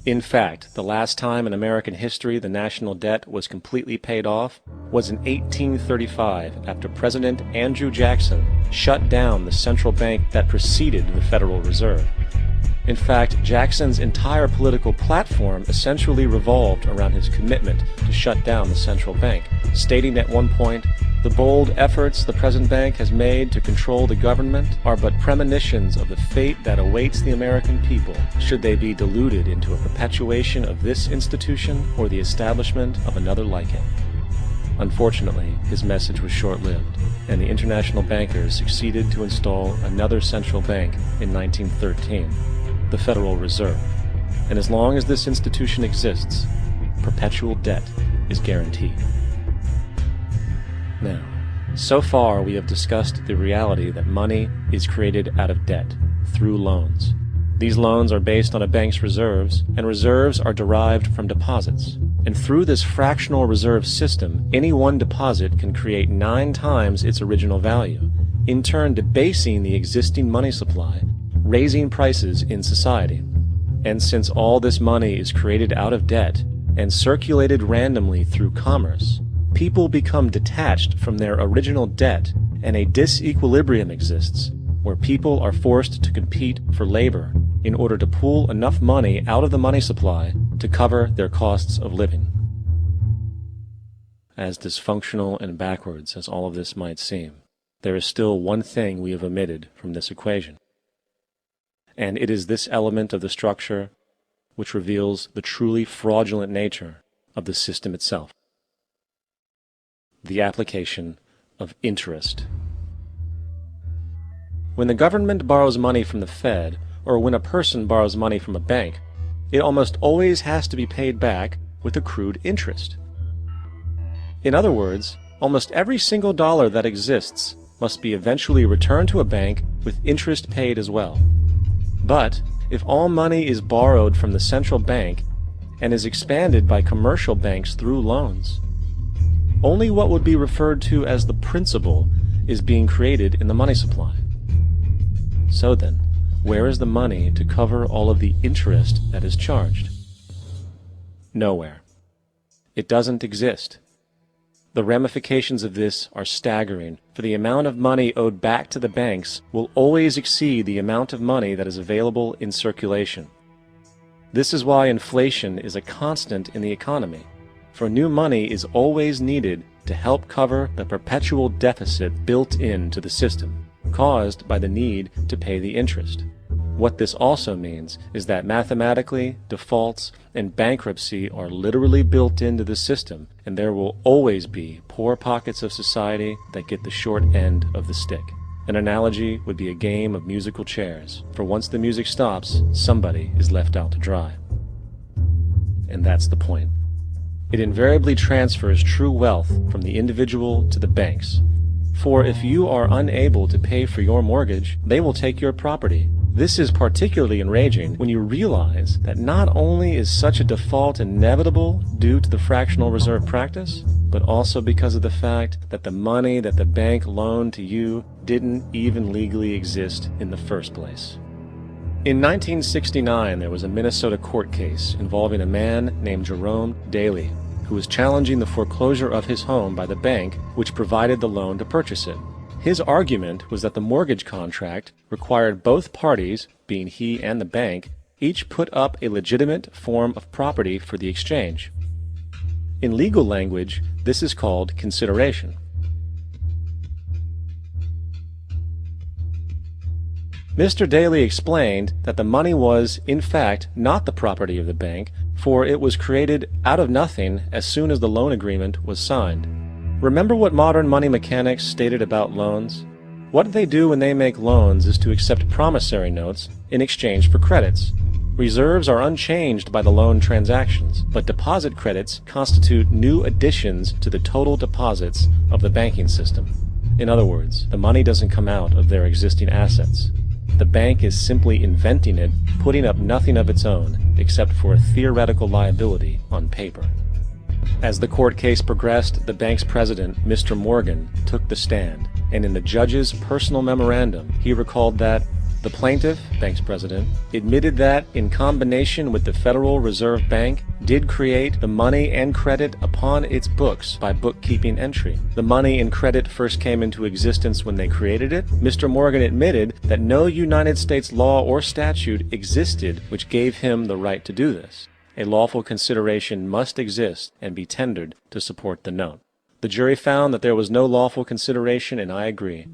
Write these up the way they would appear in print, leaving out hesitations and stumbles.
In fact, the last time in American history the national debt was completely paid off was in 1835 after President Andrew Jackson shut down the central bank that preceded the Federal Reserve. In fact, Jackson's entire political platform essentially revolved around his commitment to shut down the central bank, stating at one point, "The bold efforts the present bank has made to control the government are but premonitions of the fate that awaits the American people should they be deluded into a perpetuation of this institution or the establishment of another like it." Unfortunately, his message was short-lived, and the international bankers succeeded to install another central bank in 1913, the Federal Reserve. And as long as this institution exists, perpetual debt is guaranteed. Now, so far we have discussed the reality that money is created out of debt, through loans. These loans are based on a bank's reserves, and reserves are derived from deposits. And through this fractional reserve system, any one deposit can create 9 times its original value, in turn debasing the existing money supply, raising prices in society. And since all this money is created out of debt and circulated randomly through commerce, people become detached from their original debt, and a disequilibrium exists where people are forced to compete for labor in order to pull enough money out of the money supply to cover their costs of living. As dysfunctional and backwards as all of this might seem, there is still one thing we have omitted from this equation. And it is this element of the structure which reveals the truly fraudulent nature of the system itself: the application of interest. When the government borrows money from the Fed, or when a person borrows money from a bank, it almost always has to be paid back with accrued interest. In other words, almost every single dollar that exists must be eventually returned to a bank with interest paid as well. But if all money is borrowed from the central bank and is expanded by commercial banks through loans, only what would be referred to as the principal is being created in the money supply. So then, where is the money to cover all of the interest that is charged? Nowhere. It doesn't exist. The ramifications of this are staggering, for the amount of money owed back to the banks will always exceed the amount of money that is available in circulation. This is why inflation is a constant in the economy, for new money is always needed to help cover the perpetual deficit built into the system, caused by the need to pay the interest. What this also means is that mathematically, defaults and bankruptcy are literally built into the system, and there will always be poor pockets of society that get the short end of the stick. An analogy would be a game of musical chairs, for once the music stops, somebody is left out to dry. And that's the point. It invariably transfers true wealth from the individual to the banks. For if you are unable to pay for your mortgage, they will take your property. This is particularly enraging when you realize that not only is such a default inevitable due to the fractional reserve practice, but also because of the fact that the money that the bank loaned to you didn't even legally exist in the first place. In 1969, there was a Minnesota court case involving a man named Jerome Daly, who was challenging the foreclosure of his home by the bank which provided the loan to purchase it. His argument was that the mortgage contract required both parties, being he and the bank, each put up a legitimate form of property for the exchange. In legal language, this is called consideration. Mr. Daly explained that the money was, in fact, not the property of the bank, for it was created out of nothing as soon as the loan agreement was signed. Remember what modern money mechanics stated about loans? What they do when they make loans is to accept promissory notes in exchange for credits. Reserves are unchanged by the loan transactions, but deposit credits constitute new additions to the total deposits of the banking system. In other words, the money doesn't come out of their existing assets. The bank is simply inventing it, putting up nothing of its own, except for a theoretical liability on paper. As the court case progressed, the bank's president, Mr. Morgan, took the stand, and in the judge's personal memorandum, he recalled that the The plaintiff, bank's president, admitted that, in combination with the Federal Reserve Bank, did create the money and credit upon its books by bookkeeping entry. The money and credit first came into existence when they created it. Mr. Morgan admitted that no United States law or statute existed which gave him the right to do this. A lawful consideration must exist and be tendered to support the note. The jury found that there was no lawful consideration, and I agree.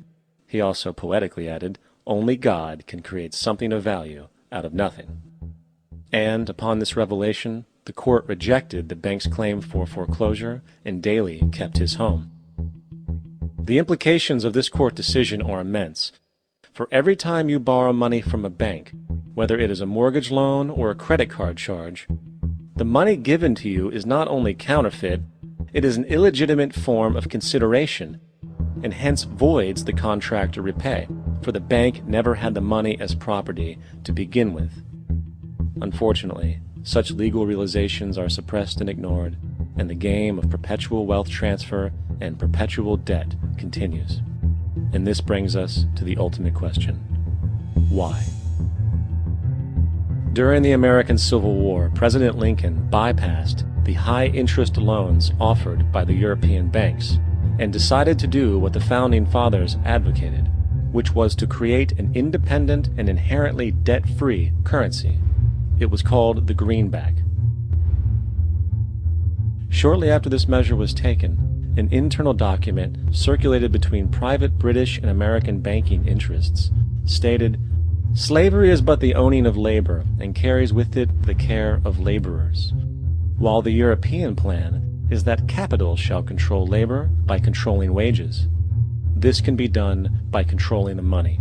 He also poetically added, "Only God can create something of value out of nothing." And upon this revelation, the court rejected the bank's claim for foreclosure, and Daly kept his home. The implications of this court decision are immense. For every time you borrow money from a bank, whether it is a mortgage loan or a credit card charge, the money given to you is not only counterfeit, it is an illegitimate form of consideration, and hence voids the contract to repay, for the bank never had the money as property to begin with. Unfortunately, such legal realizations are suppressed and ignored, and the game of perpetual wealth transfer and perpetual debt continues. And this brings us to the ultimate question: why? During the American Civil War, President Lincoln bypassed the high-interest loans offered by the European banks and decided to do what the Founding Fathers advocated, which was to create an independent and inherently debt-free currency. It was called the greenback. Shortly after this measure was taken, an internal document circulated between private British and American banking interests stated, "Slavery is but the owning of labor, and carries with it the care of laborers, while the European plan is that capital shall control labor by controlling wages. This can be done by controlling the money.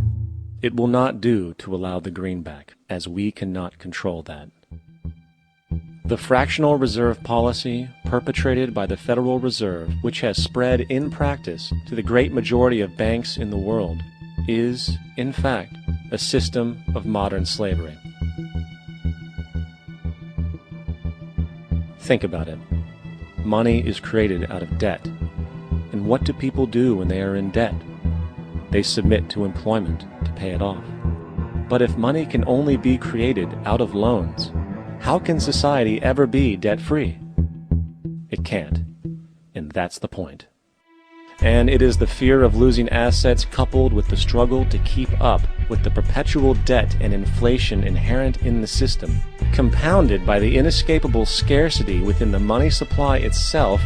It will not do to allow the greenback, as we cannot control that." The fractional reserve policy perpetrated by the Federal Reserve, which has spread in practice to the great majority of banks in the world, is, in fact, a system of modern slavery. Think about it. Money is created out of debt. And what do people do when they are in debt? They submit to employment to pay it off. But if money can only be created out of loans, how can society ever be debt-free? It can't. And that's the point. And it is the fear of losing assets coupled with the struggle to keep up with the perpetual debt and inflation inherent in the system, compounded by the inescapable scarcity within the money supply itself,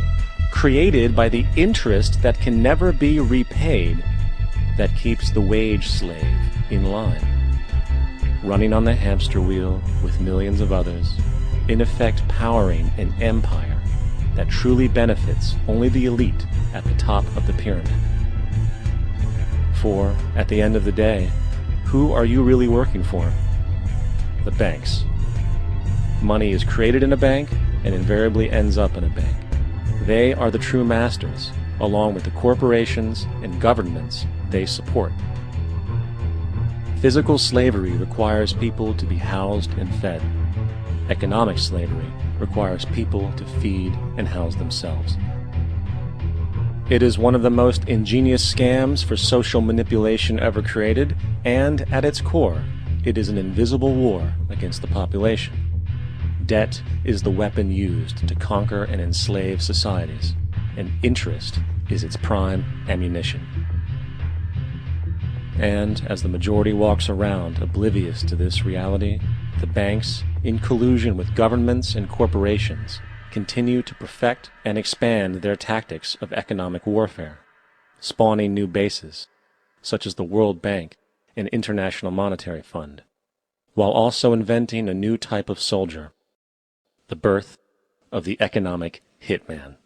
created by the interest that can never be repaid, that keeps the wage slave in line, running on the hamster wheel with millions of others, in effect powering an empire that truly benefits only the elite at the top of the pyramid. For, at the end of the day, who are you really working for? The banks. Money is created in a bank and invariably ends up in a bank. They are the true masters, along with the corporations and governments they support. Physical slavery requires people to be housed and fed. Economic slavery requires people to feed and house themselves. It is one of the most ingenious scams for social manipulation ever created, and at its core, it is an invisible war against the population. Debt is the weapon used to conquer and enslave societies, and interest is its prime ammunition. And as the majority walks around oblivious to this reality, the banks, in collusion with governments and corporations, continue to perfect and expand their tactics of economic warfare, spawning new bases, such as the World Bank and International Monetary Fund, while also inventing a new type of soldier, the birth of the economic hitman.